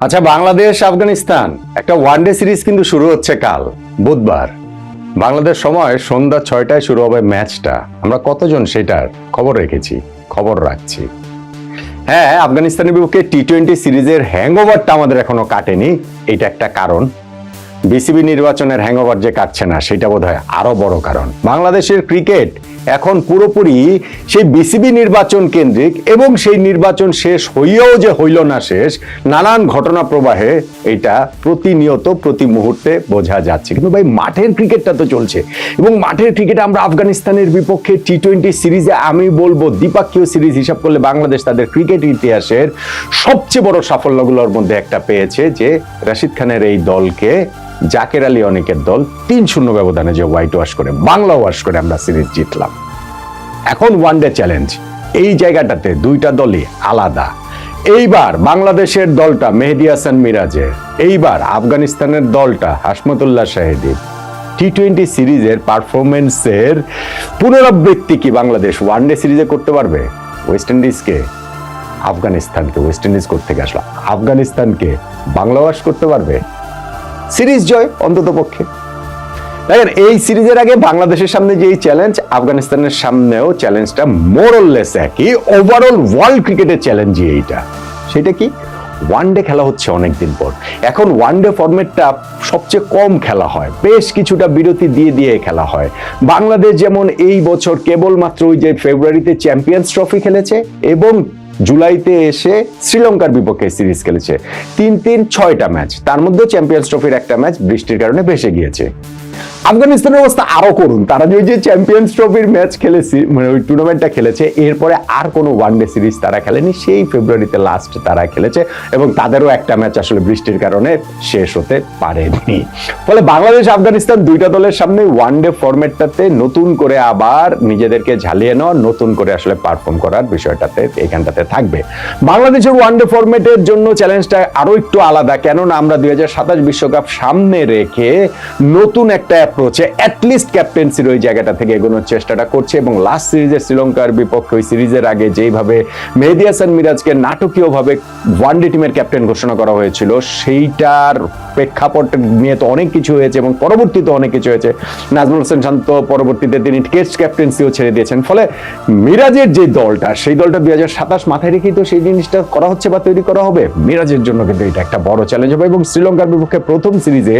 আচ্ছা, বাংলাদেশ আফগানিস্তান একটা one day series কিন্তু শুরু হচ্ছে কাল বুধবার। বাংলাদেশ সময় সন্ধ্যা 6টায় শুরু হবে ম্যাচটা। আমরা কতজন সেটার খবর রেখেছি, খবর রাখছি। হ্যাঁ, আফগানিস্তানের বিপক্ষে টি-20 সিরিজের হ্যাংওভারটা আমাদের এখনো কাটেনি। এটা একটা কারণ। বিসিবি নির্বাচনের হ্যাংওভার যে কাটছে না, সেটা বোধহয় আরো বড় কারণ। বাংলাদেশের ক্রিকেট এখন পুরোপুরি সেই বিসিবি নির্বাচন কেন্দ্রিক, এবং সেই নির্বাচন শেষ হইয়াও যে হইল না শেষ, নানান ঘটনা প্রবাহে এটা প্রতিনিয়ত প্রতি মুহূর্তে বোঝা যাচ্ছে। কিন্তু ভাই, মাঠের ক্রিকেটটা তো চলছে, এবং মাঠের ক্রিকেটে আমরা আফগানিস্তানের বিপক্ষে টি-20 সিরিজে আমি বলবো দ্বিপাক্ষীয় সিরিজ হিসাব করলে বাংলাদেশ তাদের ক্রিকেট ইতিহাসের সবচেয়ে বড় সাফল্যগুলোর মধ্যে একটা পেয়েছে, যে রাশিদ খানের এই দলকে জাকের আলী অনিকের দল 3-0 ব্যবধানে যে হোয়াইট ওয়াশ করে, বাংলা ওয়াশ করে আমরা সিরিজ জিতলাম। এখন ওয়ানডে চ্যালেঞ্জ, এই জায়গাটাতে দুইটা দলই আলাদা। এইবার বাংলাদেশের দলটা মেহেদী হাসান মিরাজের, এইবার আফগানিস্তানের দলটা হাশমতুল্লাহ শাহিদের। টি-20 সিরিজের পারফরমেন্সের পুনরাবৃত্তি কি বাংলাদেশ ওয়ানডে সিরিজে করতে পারবে? ওয়েস্ট ইন্ডিজকে, আফগানিস্তানকে, ওয়েস্ট ইন্ডিজ করতে আসলো আফগানিস্তানকে বাংলা ওয়াশ করতে পারবে? সিরিজ জয় অন্তত পক্ষে। দেখেন, এই সিরিজের আগে বাংলাদেশের সামনে যে চ্যালেঞ্জ, আফগানিস্তানের সামনেও চ্যালেঞ্জটা মোরলেস একই। ওভারঅল ওয়ার্ল্ড ক্রিকেটের চ্যালেঞ্জই এইটা। সেটা কি? ওয়ানডে খেলা হচ্ছে অনেকদিন পর। এখন ওয়ানডে ফরম্যাটটা সবচেয়ে কম খেলা হয়, বেশ কিছুটা বিরতি দিয়ে দিয়ে খেলা হয়। বাংলাদেশ যেমন এই বছর কেবলমাত্র ওই যে ফেব্রুয়ারিতে চ্যাম্পিয়ন্স ট্রফি খেলেছে, এবং জুলাইতে এসে শ্রীলঙ্কার বিপক্ষে সিরিজ খেলেছে। 3-6টা ম্যাচ, তার মধ্যে চ্যাম্পিয়ন্স ট্রফির একটা ম্যাচ বৃষ্টির কারণে ভেসে গিয়েছে। আফগানিস্তানের অবস্থা আরো করুন। তারা যে চ্যাম্পিয়ন্স ট্রফির ম্যাচ খেলেছে, মানে ওই টুর্নামেন্টটা খেলেছে, এরপরে আর কোনো ওয়ানডে সিরিজ তারা খেলেনি। সেই ফেব্রুয়ারিতে লাস্ট তারা খেলেছে, এবং তাদেরও একটা ম্যাচ আসলে বৃষ্টির কারণে শেষ হতে পারেনি। ফলে বাংলাদেশ আফগানিস্তান দুইটা দলের সামনে ওয়ানডে ফরম্যাটটাতে নতুন করে আবার নিজেদেরকে ঝালিয়ে নেওয়া, নতুন করে আসলে পারফর্ম করার বিষয়টাতে এখানটাতে থাকবে। বাংলাদেশের ওয়ানডে ফরম্যাটের জন্য চ্যালেঞ্জটা আরো একটু আলাদা, কেননা আমরা 2027 বিশ্বকাপ সামনে রেখে নতুন একটা অ্যাপ্রোচে অ্যাটলিস্ট ক্যাপ্টেন্সির ওই জায়গাটা থেকে এগোনোর চেষ্টাটা করছে। এবং লাস্ট সিরিজে শ্রীলঙ্কার বিপক্ষে ওই সিরিজের আগে যেইভাবে মেহেদী হাসান মিরাজকে নাটকীয়ভাবে ওয়ানডে টিমের ক্যাপ্টেন ঘোষণা করা হয়েছিল, সেইটার প্রেক্ষাপট নিয়ে তো অনেক কিছু হয়েছে, এবং পরবর্তীতে অনেক কিছু হয়েছে। নাজমুল হোসেন শান্ত পরবর্তীতে তিনি টেস্ট ক্যাপ্টেন্সিও ছেড়ে দিয়েছেন। ফলে মিরাজের যে দলটা, সেই দলটা 2027 মাথায় রেখেই তো সেই জিনিসটা করা হচ্ছে বা তৈরি করা হবে। মিরাজের জন্য কিন্তু এটা একটা বড় চ্যালেঞ্জ হবে, এবং শ্রীলঙ্কার বিপক্ষে প্রথম সিরিজে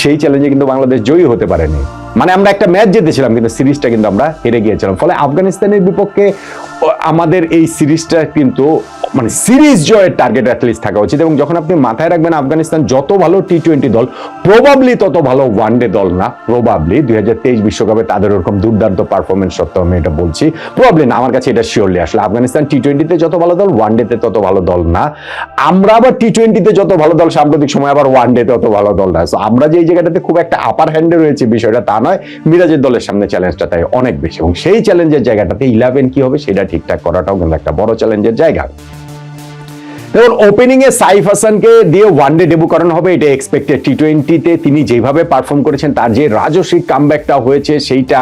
সেই চ্যালেঞ্জে কিন্তু বাংলাদেশ জয়ী হতে পারেনি। মানে আমরা একটা ম্যাচ জিতেছিলাম, কিন্তু সিরিজটা কিন্তু আমরা হেরে গিয়েছিলাম। ফলে আফগানিস্তানের বিপক্ষে আমাদের এই সিরিজটা কিন্তু মানে সিরিজ জয়ের টার্গেট অ্যাটলিস্ট থাকা উচিত। এবং যখন আপনি মাথায় রাখবেন আফগানিস্তান যত ভালো টি-20 দল, প্রবাবলি তত ভালো ওয়ানডে দল না। প্রবাবলি 2023 বিশ্বকাপে তাদের ওরকম দুর্দান্ত পারফরমেন্স সত্ত্বেও আমি এটা বলছি, প্রবাবলি না, আমার কাছে এটা শিওরলি আসলে আফগানিস্তান টি-20তে যত ভালো দল, ওয়ানডেতে তত ভালো দল না। আমরা আবার টি-20তে যত ভালো দল, সাম্প্রতিক সময় আবার ওয়ানডেতে তত ভালো দল না। আমরা যে এই জায়গাটাতে খুব একটা আপার হ্যান্ডে রয়েছে বিষয়টা তা নয়। মিরাজের দলের সামনে চ্যালেঞ্জটা তাই অনেক বেশি, এবং সেই চ্যালেঞ্জের জায়গাটাতে 11 কি হবে সেটা ঠিকঠাক করাটাও কিন্তু একটা বড় চ্যালেঞ্জের জায়গা। দেখুন, ওপেনিং এ সাইফ হাসানকে দিয়ে ওয়ানডে ডেবু করানো হবে, এটা এক্সপেক্টেড। টি-20তে তিনি যেভাবে পারফর্ম করেছেন, তার যে রাজস্বিক কামব্যাকটা হয়েছে, সেইটা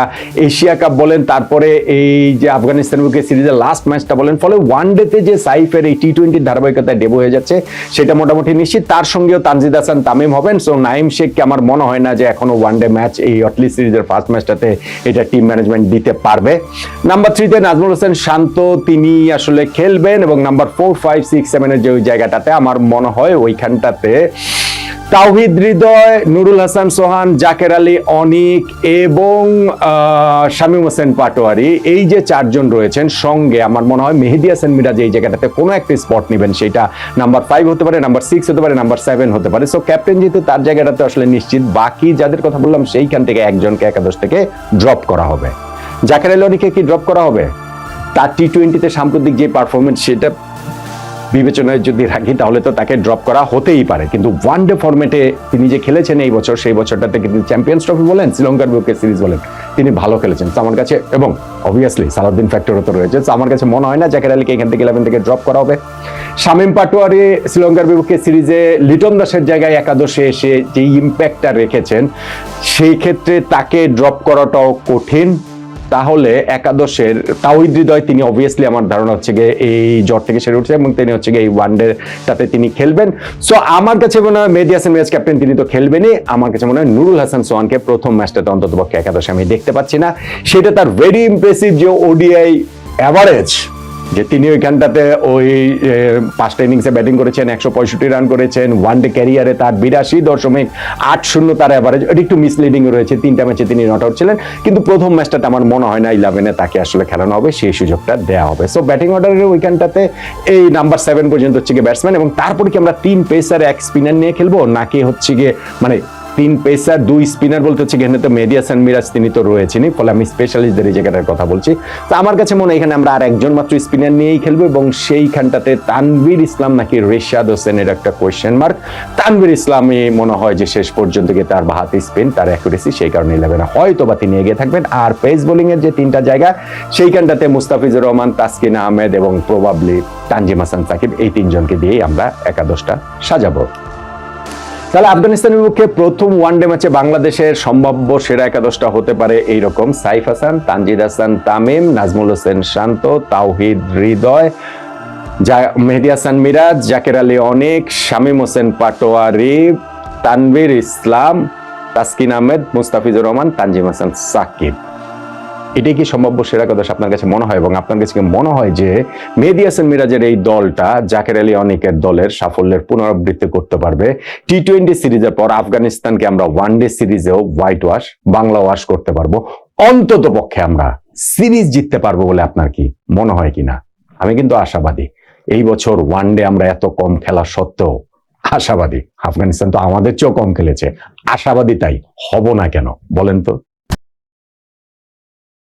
এশিয়া কাপ বলেন, তারপরে এই যে আফগানিস্তানের বিপক্ষে সিরিজের লাস্ট ম্যাচটা বলেন, ফলে ওয়ানডেতে যে সাইফের এই টি-20 ধারাবাহিকতায় ডেবু হয়ে যাচ্ছে, সেটা মোটামুটি নিশ্চিত। তার সঙ্গেও তানজিদ হাসান তামিম হবেন। সো নাইম শেখকে আমার মনে হয় না যে এখনো ওয়ানডে ম্যাচ এই অটলি সিরিজের ফার্স্ট ম্যাচটাতে এটা টিম ম্যানেজমেন্ট দিতে পারবে। নাম্বার 3-তে নাজমুল হোসেন শান্ত, তিনি আসলে খেলবেন, এবং নাম্বার 4, 5, 6, 7 যে ওই জায়গাটাতে আমার মনে হয় ওইখানটাতে তাওহিদ হৃদয়, নুরুল হাসান সোহান, জাকের আলী অনিক এবং শামীম হোসেন পাটোয়ারি, এই যে 4 জন রয়েছেন, সঙ্গে আমার মনে হয় মেহেদী হাসান মিরাজ এই জায়গাটাতে কোনো একটা স্পট নেবেন। সেটা নাম্বার 5 হতে পারে, নাম্বার 6 হতে পারে, নাম্বার 7 হতে পারে। সো ক্যাপ্টেন যেহেতু তার জায়গাটাতে আসলে নিশ্চিত, বাকি যাদের কথা বললাম সেইখান থেকে একজনকে একাদশ থেকে ড্রপ করা হবে। জাকের আলী অনিককে কি ড্রপ করা হবে? তার টি-20তে সাম্প্রতিক যে পারফরমেন্স, সেটা বিবেচনায় যদি রাখি, তাহলে তো তাকে ড্রপ করা হতেই পারে। কিন্তু ওয়ানডে ফরম্যাটে তিনি যে খেলেছেন এই বছর, সেই বছরটাতে কিন্তু চ্যাম্পিয়ন্স ট্রফি বলেন, শ্রীলঙ্কার বিপক্ষে সিরিজ বলেন, তিনি ভালো খেলেছেন আমার কাছে। এবং অবভিয়াসলি সালাউদ্দিন ফ্যাক্টরও তো রয়েছে। আমার কাছে মনে হয় না জাকের আলীকে এখান থেকে 11 থেকে ড্রপ করা হবে। শামীম পাটোয়ারি শ্রীলঙ্কার বিপক্ষে সিরিজে লিটন দাসের জায়গায় একাদশে এসে যে ইম্প্যাক্টটা রেখেছেন, সেই ক্ষেত্রে তাকে ড্রপ করাটাও কঠিন। তাহলে একাদশের তাওহিদ হৃদয় তিনি অবভিয়াসলি আমার ধারণা হচ্ছে গিয়ে এই জ্বর থেকে সেরে উঠছে এবং তিনি হচ্ছে গিয়ে এই ওয়ানডেটাতে তিনি খেলবেন। সো আমার কাছে মনে হয় মেহেদী হাসান মিরাজ ক্যাপ্টেন তিনি তো খেলবেনই, আমার কাছে মনে হয় নুরুল হাসান সোহানকে প্রথম ম্যাচটাতে অন্ততপক্ষে একাদশে আমি দেখতে পাচ্ছি না। সেটা তার ভেরি ইমপ্রেসিভ যে ওডিআই অ্যাভারেজ, যে তিনি ওইখানটাতে ওই 5টা ইনিংসে ব্যাটিং করেছেন, 165 রান করেছেন, ওয়ানডে ক্যারিয়ারে তার 82.80 তার অ্যাভারেজ, এটা একটু মিসলিডিং রয়েছে। 3টা ম্যাচে তিনি নট আউট ছিলেন, কিন্তু প্রথম ম্যাচটাতে আমার মনে হয় না 11-এ তাকে আসলে খেলানো হবে, সেই সুযোগটা দেওয়া হবে। সো ব্যাটিং অর্ডারের ওইখানটাতে এই নাম্বার 7 পর্যন্ত হচ্ছে গিয়ে ব্যাটসম্যান, এবং তারপরে কি আমরা 3 পেসার 1 স্পিনার নিয়ে খেলবো, নাকি হচ্ছে গিয়ে মানে 3 পেসার 2 স্পিনার বলতে হচ্ছে এখানে তো মেহেদী হাসান মিরাজ তিনি তো রয়েছেনই, ফলে আমি স্পেশালিস্টদের এই জায়গাটার কথা বলছি। তো আমার কাছে মনে হয় এখানে আমরা আর একজন মাত্র স্পিনার নিয়েই খেলবো, এবং সেইখানটাতে তানভীর ইসলাম নাকি রেশাদ হোসেনের একটা কোয়েশ্চেন মার্ক। তানভীর ইসলামই মনে হয় যে শেষ পর্যন্ত গিয়ে তার বাহাতি স্পিন, তার অ্যাকুরেসি, সেই কারণে 11-এ হয়তো বা তিনি এগিয়ে থাকবেন। আর পেস বোলিং এর যে 3টা জায়গা, সেইখানটাতে মুস্তাফিজুর রহমান, তাসকিন আহমেদ এবং প্রবাবলি তানজিম হাসান সাকিব, এই 3 জনকে দিয়েই আমরা একাদশটা সাজাবো। তাহলে আফগানিস্তানের বিপক্ষে প্রথম ওয়ানডে ম্যাচে বাংলাদেশের সম্ভাব্য সেরা একাদশটা হতে পারে এইরকম: সাইফ হাসান, তানজিদ হাসান তামিম, নাজমুল হোসেন শান্ত, তাওহিদ হৃদয়, মেহেদী হাসান মিরাজ, জাকের আলী অনিক, শামীম হোসেন পাটোয়ারি, তানভীর ইসলাম, তাসকিন আহমেদ, মুস্তাফিজুর রহমান, তানজিম হাসান সাকিব। এটাই কি সম্ভাব্য সেরা একাদশ আপনার কাছে মনে হয়? এবং আপনার কাছে কি মনে হয় যে মেহেদী হাসান মিরাজের এই দলটা জাকের আলী অনিকের দলের সাফল্যের পুনরাবৃত্তি করতে পারবে? টি20 সিরিজের পর আফগানিস্তানকে আমরা ওয়ানডে সিরিজেও হোয়াইট ওয়াশ, বাংলা ওয়াশ করতে পারবো, অন্তত পক্ষে আমরা সিরিজ জিততে পারবো বলে আপনার কি মনে হয় কিনা? আমি কিন্তু আশাবাদী। এই বছর ওয়ানডে আমরা এত কম খেলা সত্ত্বেও আশাবাদী। আফগানিস্তান তো আমাদের চেয়েও কম খেলেছে, আশাবাদী তাই হব না কেন বলেন তো?